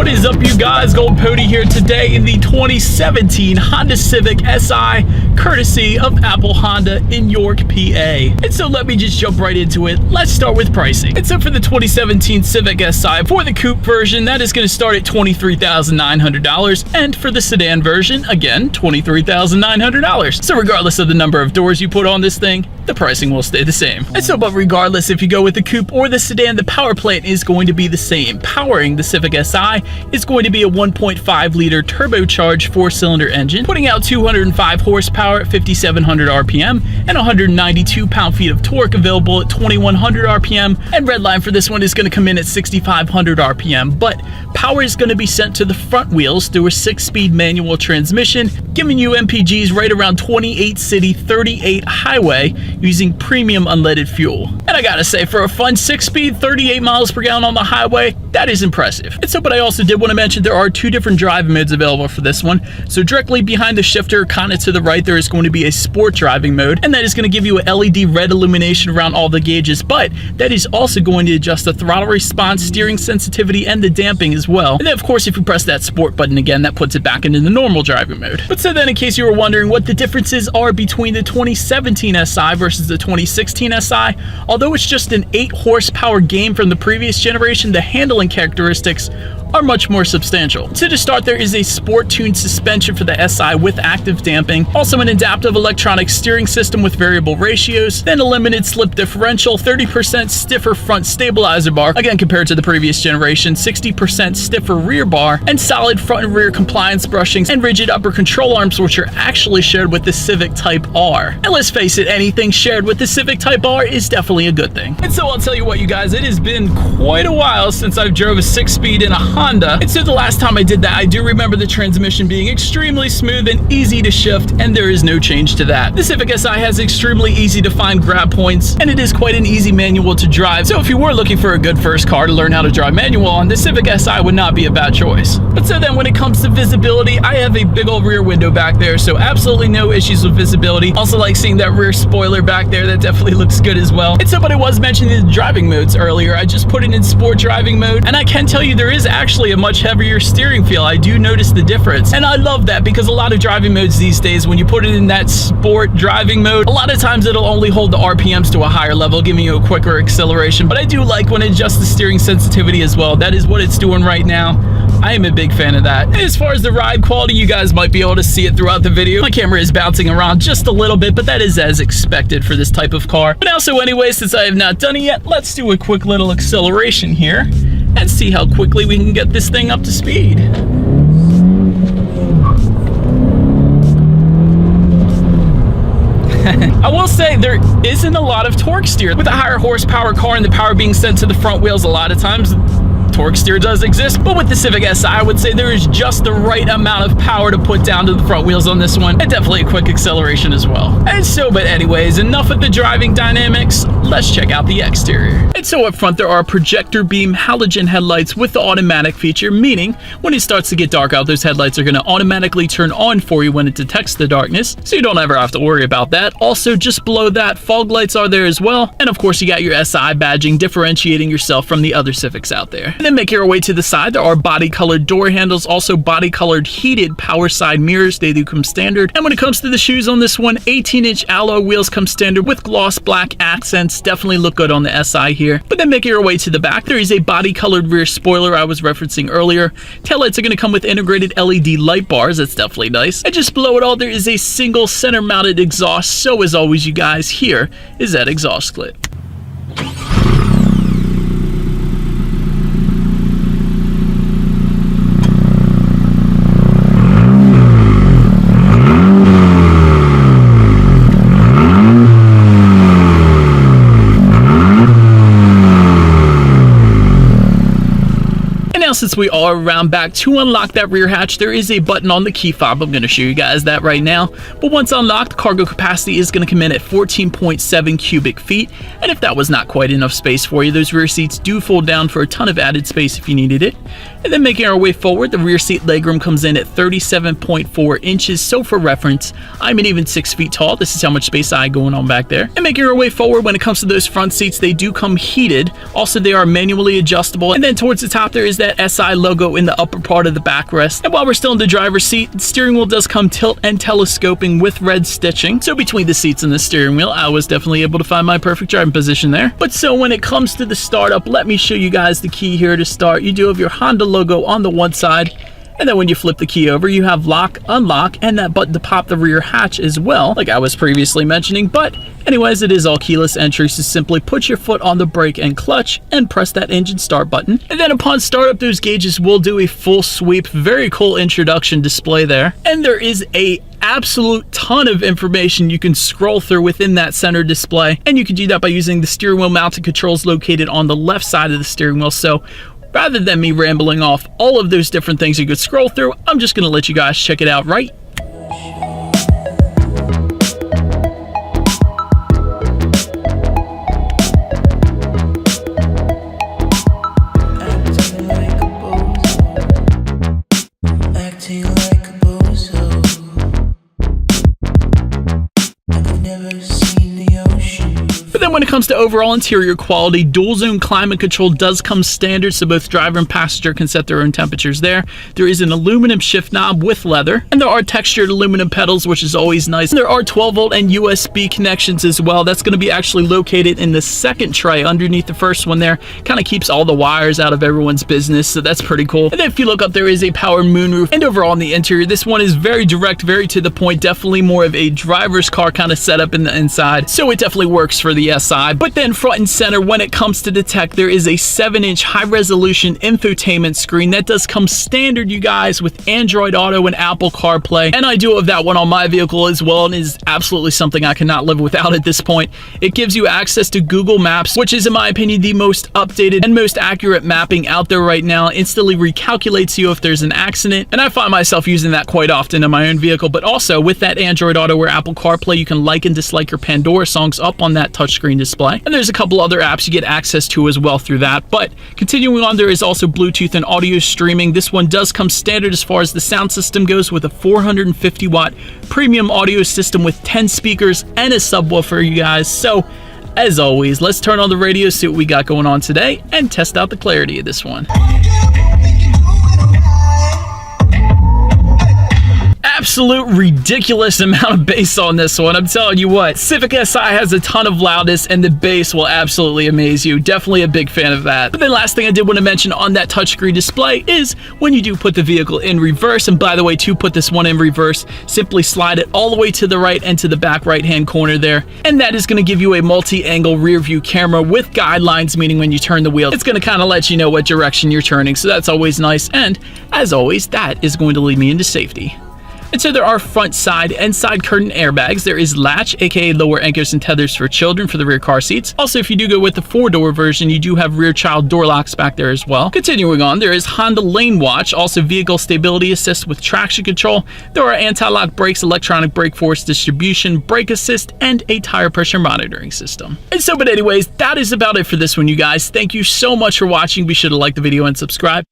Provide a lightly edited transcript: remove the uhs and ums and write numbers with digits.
What is up, you guys? Gold Pody here today in the 2017 Honda Civic Si, courtesy of Apple Honda in York, PA. And so let me just jump right into it. Let's start with pricing. And so for the 2017 Civic Si, for the coupe version, that is going to start at $23,900. And for the sedan version, again, $23,900. So regardless of the number of doors you put on this thing, the pricing will stay the same. And so, but regardless if you go with the coupe or the sedan, the power plant is going to be the same. Powering the Civic Si is going to be a 1.5 liter turbocharged 4-cylinder engine, putting out 205 horsepower at 5,700 RPM and 192 pound-feet of torque, available at 2,100 RPM. And redline for this one is going to come in at 6,500 RPM, but power is going to be sent to the front wheels through a 6-speed manual transmission, giving you MPGs right around 28 city, 38 highway, using premium unleaded fuel. And I gotta say, for a fun 6-speed, 38 miles per gallon on the highway, that is impressive. And so, but I also did want to mention there are 2 different drive modes available for this one. So directly behind the shifter, kind of to the right, there is going to be a sport driving mode, and that is going to give you a LED red illumination around all the gauges, but that is also going to adjust the throttle response, steering sensitivity, and the damping as well. And then of course, if you press that sport button again, that puts it back into the normal driving mode. But so then, in case you were wondering what the differences are between the 2017 Si versus the 2016 Si, although it's just an 8 horsepower gain from the previous generation, the handling characteristics are much more substantial. So to start, there is a sport-tuned suspension for the Si with active damping, also an adaptive electronic steering system with variable ratios, then a limited slip differential, 30% stiffer front stabilizer bar, again compared to the previous generation, 60% stiffer rear bar, and solid front and rear compliance brushings and rigid upper control arms, which are actually shared with the Civic Type R. And let's face it, anything shared with the Civic Type R is definitely a good thing. And so I'll tell you what, you guys, it has been quite a while since I've drove a 6-speed in a Honda. And so the last time I did that, I do remember the transmission being extremely smooth and easy to shift, and there is no change to that. The Civic Si has extremely easy to find grab points, and it is quite an easy manual to drive. So if you were looking for a good first car to learn how to drive manual on, the Civic Si would not be a bad choice. But so then, when it comes to visibility, I have a big old rear window back there, so absolutely no issues with visibility. Also like seeing that rear spoiler back there, that definitely looks good as well. And so, but it was mentioning the driving modes earlier. I just put it in sport driving mode, and I can tell you there is actually a much heavier steering feel. I do notice the difference, and I love that, because a lot of driving modes these days, when you put it in that sport driving mode, a lot of times it'll only hold the RPMs to a higher level, giving you a quicker acceleration. But I do like when it adjusts the steering sensitivity as well. That is what it's doing right now. I am a big fan of that. And as far as the ride quality, you guys might be able to see it throughout the video. My camera is bouncing around just a little bit, but that is as expected for this type of car. But now, so anyway, since I have not done it yet, let's do a quick little acceleration here and see how quickly we can get this thing up to speed. I will say there isn't a lot of torque steer. With a higher horsepower car and the power being sent to the front wheels, a lot of times torque steer does exist, but with the Civic Si, I would say there is just the right amount of power to put down to the front wheels on this one, and definitely a quick acceleration as well. And so, but anyways, enough of the driving dynamics, let's check out the exterior. And so up front, there are projector beam halogen headlights with the automatic feature, meaning when it starts to get dark out, those headlights are going to automatically turn on for you when it detects the darkness, so you don't ever have to worry about that. Also, just below that, fog lights are there as well, and of course you got your Si badging, differentiating yourself from the other Civics out there. And then making our way to the side, there are body-colored door handles, also body-colored heated power side mirrors. They do come standard. And when it comes to the shoes on this one, 18-inch alloy wheels come standard with gloss black accents. Definitely look good on the Si here. But then making our way to the back, there is a body-colored rear spoiler I was referencing earlier. Taillights are going to come with integrated LED light bars. That's definitely nice. And just below it all, there is a single center-mounted exhaust. So as always, you guys, here is that exhaust clip. Since we are around back, to unlock that rear hatch, there is a button on the key fob. I'm going to show you guys that right now. But once unlocked, cargo capacity is going to come in at 14.7 cubic feet. And if that was not quite enough space for you, those rear seats do fold down for a ton of added space if you needed it. And then making our way forward, the rear seat legroom comes in at 37.4 inches. So for reference, I'm an even 6 feet tall. This is how much space I have going on back there. And making our way forward, when it comes to those front seats, they do come heated. Also, they are manually adjustable. And then towards the top, there is that SI logo in the upper part of the backrest. And while we're still in the driver's seat, the steering wheel does come tilt and telescoping with red stitching. So between the seats and the steering wheel, I was definitely able to find my perfect driving position there. But so when it comes to the startup, let me show you guys the key here to start. You do have your Honda logo on the one side, and then when you flip the key over, you have lock, unlock, and that button to pop the rear hatch as well, like I was previously mentioning. But anyways, it is all keyless entry, so simply put your foot on the brake and clutch and press that engine start button. And then upon startup, those gauges will do a full sweep. Very cool introduction display there. And there is a absolute ton of information you can scroll through within that center display, and you can do that by using the steering wheel mounted controls located on the left side of the steering wheel. So rather than me rambling off all of those different things you could scroll through, I'm just going to let you guys check it out right. When it comes to overall interior quality, dual zone climate control does come standard, so both driver and passenger can set their own temperatures there. There is an aluminum shift knob with leather, and there are textured aluminum pedals, which is always nice. And there are 12-volt and USB connections as well. That's going to be actually located in the second tray underneath the first one there. Kind of keeps all the wires out of everyone's business, so that's pretty cool. And then if you look up, there is a power moonroof. And overall in the interior, this one is very direct, very to the point, definitely more of a driver's car kind of setup in the inside, so it definitely works for the SI. But then front and center, when it comes to the tech, there is a 7-inch high-resolution infotainment screen that does come standard, you guys, with Android Auto and Apple CarPlay. And I do have that one on my vehicle as well, and is absolutely something I cannot live without at this point. It gives you access to Google Maps, which is, in my opinion, the most updated and most accurate mapping out there right now. It instantly recalculates you if there's an accident, and I find myself using that quite often in my own vehicle. But also with that Android Auto or Apple CarPlay, you can like and dislike your Pandora songs up on that touchscreen display. And there's a couple other apps you get access to as well through that. But continuing on, there is also Bluetooth and audio streaming. This one does come standard as far as the sound system goes, with a 450-watt premium audio system with 10 speakers and a subwoofer, you guys. So as always, let's turn on the radio, see what we got going on today, and test out the clarity of this one. Absolute ridiculous amount of bass on this one. I'm telling you what, Civic Si has a ton of loudness, and the bass will absolutely amaze you. Definitely a big fan of that. But then last thing I did want to mention on that touchscreen display is when you do put the vehicle in reverse, and by the way, to put this one in reverse, simply slide it all the way to the right and to the back right-hand corner there, and that is going to give you a multi-angle rear view camera with guidelines, meaning when you turn the wheel, it's going to kind of let you know what direction you're turning, so that's always nice. And as always, that is going to lead me into safety. And so there are front, side, and side curtain airbags. There is latch, aka lower anchors and tethers for children for the rear car seats. Also, if you do go with the 4-door version, you do have rear child door locks back there as well. Continuing on, there is Honda Lane Watch, also vehicle stability assist with traction control. There are anti-lock brakes, electronic brake force distribution, brake assist, and a tire pressure monitoring system. And so, but anyways, that is about it for this one, you guys. Thank you so much for watching. Be sure to like the video and subscribe.